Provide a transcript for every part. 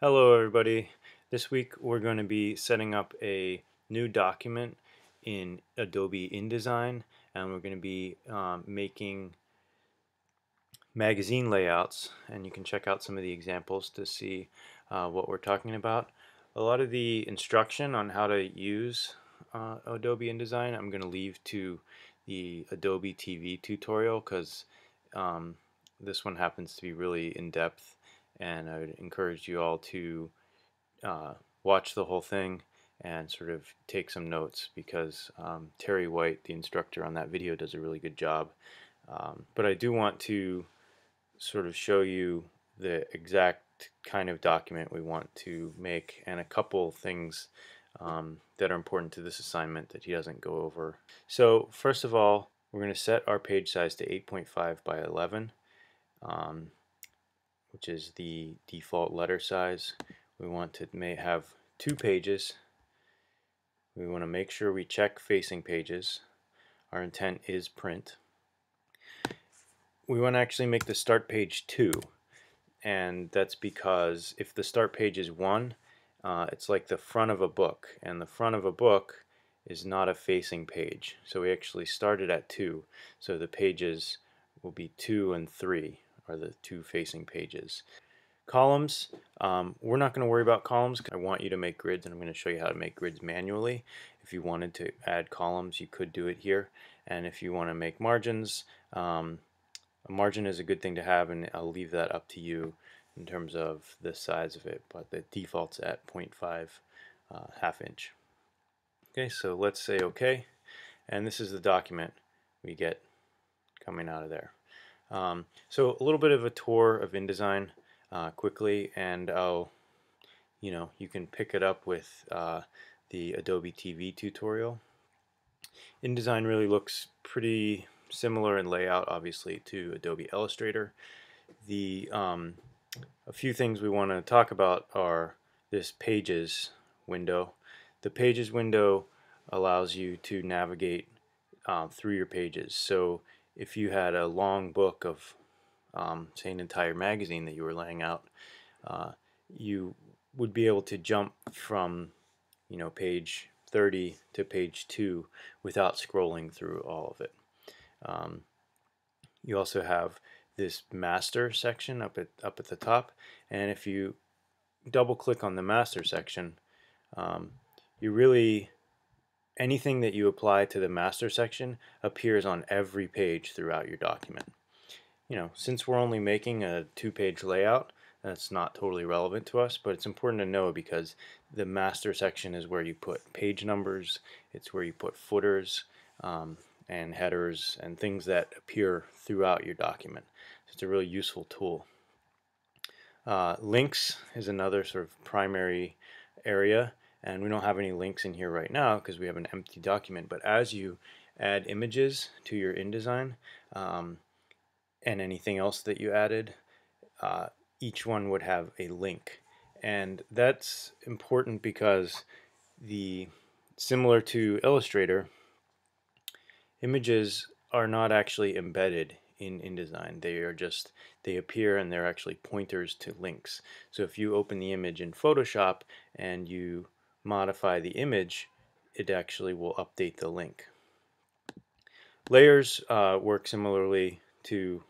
Hello everybody. This week we're going to be setting up a new document in Adobe InDesign, and we're going to be making magazine layouts, and you can check out some of the examples to see what we're talking about. A lot of the instruction on how to use Adobe InDesign I'm going to leave to the Adobe TV tutorial because this one happens to be really in-depth, and I would encourage you all to uh, watch the whole thing and sort of take some notes because Terry White, the instructor on that video, does a really good job. But I do want to sort of show you the exact kind of document we want to make and a couple things that are important to this assignment that he doesn't go over. So first of all, we're going to set our page size to 8.5 by 11, um, which is the default letter size. We want to have 2 pages. We want to make sure we check facing pages. Our intent is print. We want to actually make the start page 2, and that's because if the start page is 1, it's like the front of a book, and the front of a book is not a facing page. So we actually started at 2, so the pages will be 2 and 3 are the 2 facing pages. Columns, we're not going to worry about columns. I want you to make grids, and I'm going to show you how to make grids manually. If you wanted to add columns, you could do it here. And if you want to make margins, a margin is a good thing to have, and I'll leave that up to you in terms of the size of it, but the default's at 0.5 half inch. Okay, so let's say OK, and this is the document we get coming out of there. So a little bit of a tour of InDesign quickly, and you can pick it up with the Adobe TV tutorial. InDesign really looks pretty similar in layout, obviously, to Adobe Illustrator. A few things we want to talk about are this Pages window. The Pages window allows you to navigate through your pages. So if you had a long book of, say, an entire magazine that you were laying out, you would be able to jump from page 30 to page 2 without scrolling through all of it. You also have this master section up at the top, and if you double click on the master section, you really anything that you apply to the master section appears on every page throughout your document. Since we're only making a 2-page layout, that's not totally relevant to us, but it's important to know because the master section is where you put page numbers, it's where you put footers and headers and things that appear throughout your document. So it's a really useful tool. Links is another sort of primary area, and we don't have any links in here right now because we have an empty document, but as you add images to your InDesign and anything else that you added, each one would have a link. And that's important because similar to Illustrator, images are not actually embedded in InDesign. They appear and they're actually pointers to links. So if you open the image in Photoshop and you modify the image, it actually will update the link. Layers work similarly to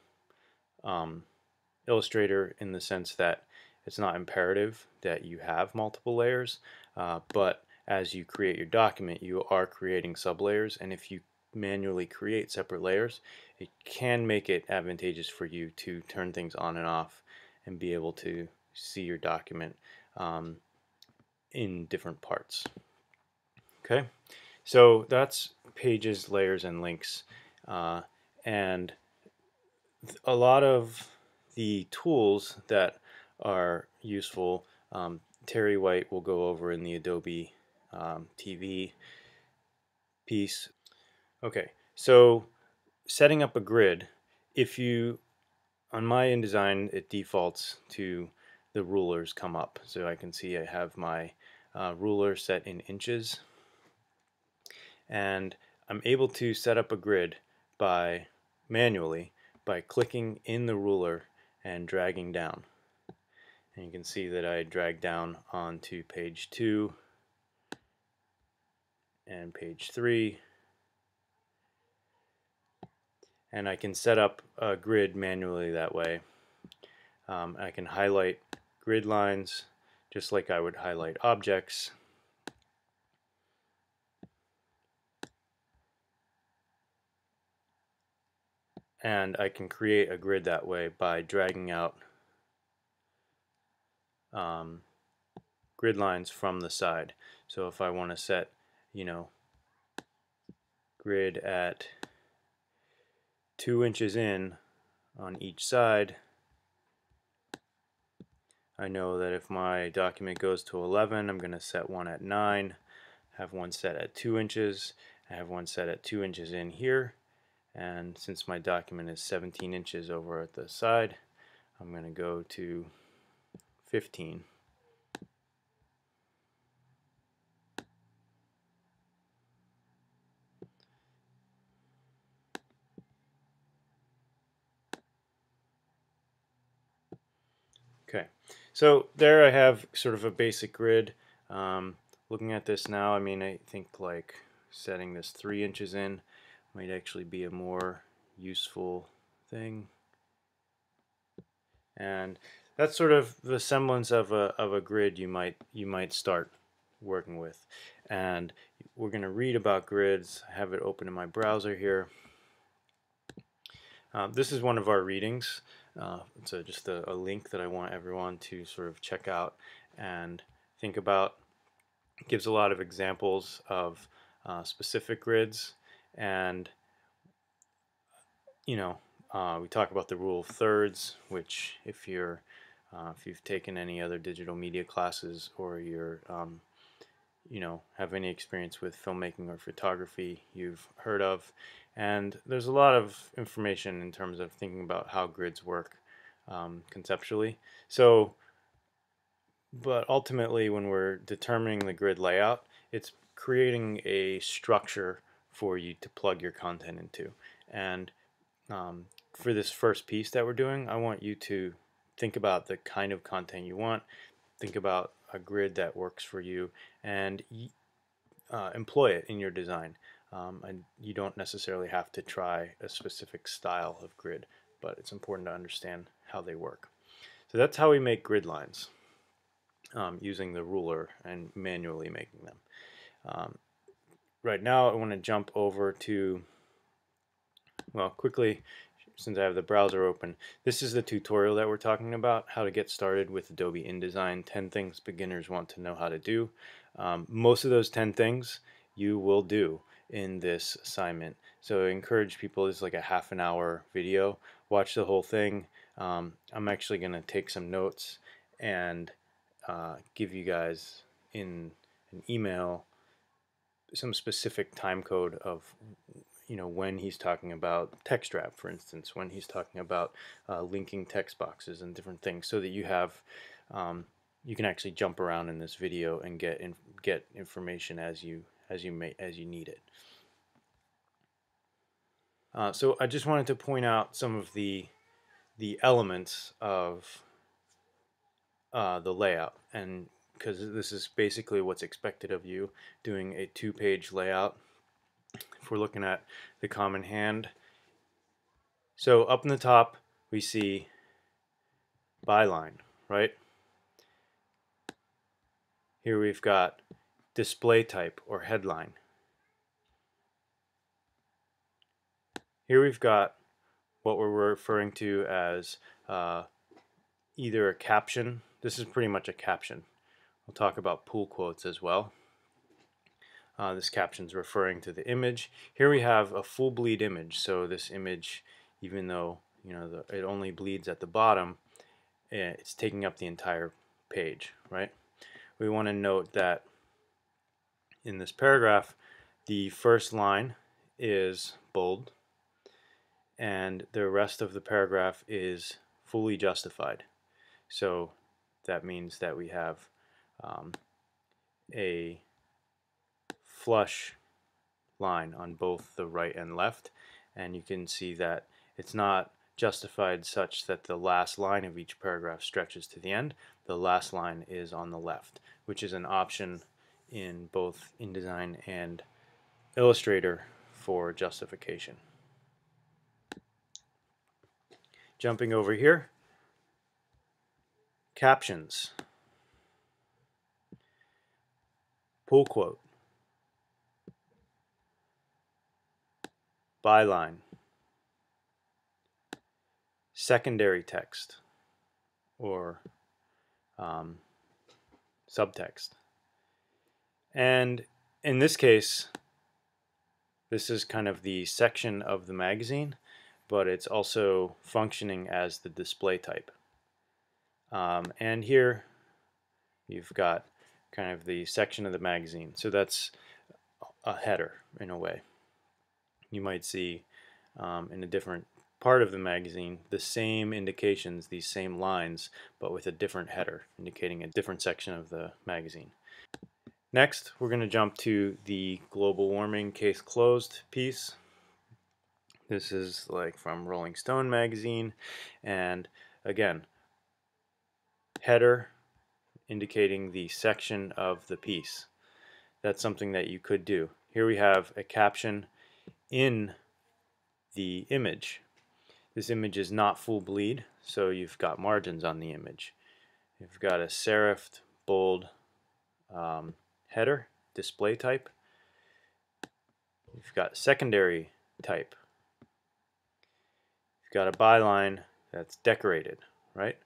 Illustrator in the sense that it's not imperative that you have multiple layers, but as you create your document, you are creating sublayers, and if you manually create separate layers, it can make it advantageous for you to turn things on and off and be able to see your document in different parts. Okay, so that's pages, layers, and links, and a lot of the tools that are useful, Terry White will go over in the Adobe TV piece. Okay, so setting up a grid, on my InDesign it defaults to the rulers come up. So I can see I have my ruler set in inches, and I'm able to set up a grid manually by clicking in the ruler and dragging down. And you can see that I dragged down onto page 2 and page 3. And I can set up a grid manually that way. I can highlight grid lines just like I would highlight objects. And I can create a grid that way by dragging out grid lines from the side. So if I want to set, grid at 2 inches in on each side, I know that if my document goes to 11, I'm going to set one at 9, have one set at 2 inches, I have one set at 2 inches in here, and since my document is 17 inches over at the side, I'm going to go to 15. Okay, so there I have sort of a basic grid. Looking at this now, I mean, I think like setting this 3 inches in might actually be a more useful thing. And that's sort of the semblance of a grid you might start working with. And we're going to read about grids. I have it open in my browser here. This is one of our readings. It's just a link that I want everyone to sort of check out and think about. It gives a lot of examples of specific grids, and we talk about the rule of thirds, which if you've taken any other digital media classes, or you're have any experience with filmmaking or photography, you've heard of. And there's a lot of information in terms of thinking about how grids work conceptually. So, but ultimately, when we're determining the grid layout, it's creating a structure for you to plug your content into. And for this first piece that we're doing, I want you to think about the kind of content you want, think about a grid that works for you, and employ it in your design. And you don't necessarily have to try a specific style of grid, but it's important to understand how they work. So that's how we make grid lines, using the ruler and manually making them. Right now I want to jump over to, well, quickly, since I have the browser open, this is the tutorial that we're talking about, how to get started with Adobe InDesign, 10 things beginners want to know how to do. Most of those 10 things you will do in this assignment. So I encourage people, this is like a half an hour video, watch the whole thing. I'm actually going to take some notes and give you guys in an email some specific time code of when he's talking about text wrap, for instance, when he's talking about linking text boxes and different things, so that you have you can actually jump around in this video and get information as you need it. So I just wanted to point out some of the elements of the layout, and because this is basically what's expected of you doing a 2-page layout. If we're looking at the common hand, so up in the top we see byline, right? Here we've got display type or headline. Here we've got what we're referring to as either a caption. This is pretty much a caption. We'll talk about pull quotes as well. This caption is referring to the image. Here we have a full bleed image. So this image, even though it only bleeds at the bottom, it's taking up the entire page, right? We want to note that in this paragraph, the first line is bold, and the rest of the paragraph is fully justified. So that means that we have a flush line on both the right and left, and you can see that it's not justified such that the last line of each paragraph stretches to the end. The last line is on the left, which is an option in both InDesign and Illustrator for justification. Jumping over here, captions, pull quote, byline, secondary text or subtext. And in this case, this is kind of the section of the magazine, but it's also functioning as the display type. And here you've got kind of the section of the magazine. So that's a header in a way. You might see in a different part of the magazine the same indications, these same lines, but with a different header indicating a different section of the magazine. Next, we're going to jump to the global warming case closed piece. This is like from Rolling Stone magazine, and again, header indicating the section of the piece. That's something that you could do. Here we have a caption in the image. This image is not full bleed, so you've got margins on the image. You've got a serifed, bold header, display type. You've got secondary type. You've got a byline that's decorated, right?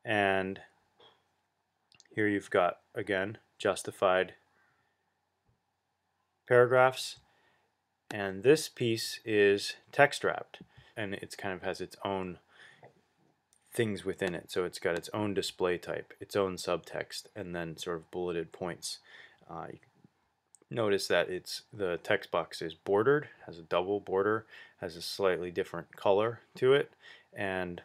And here you've got, again, justified paragraphs. And this piece is text wrapped, and it's kind of has its own things within it. So it's got its own display type, its own subtext, and then sort of bulleted points. You notice that the text box is bordered, has a double border, has a slightly different color to it, and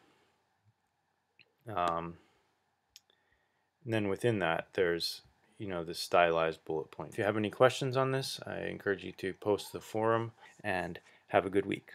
then within that there's this stylized bullet point. If you have any questions on this, I encourage you to post to the forum, and have a good week.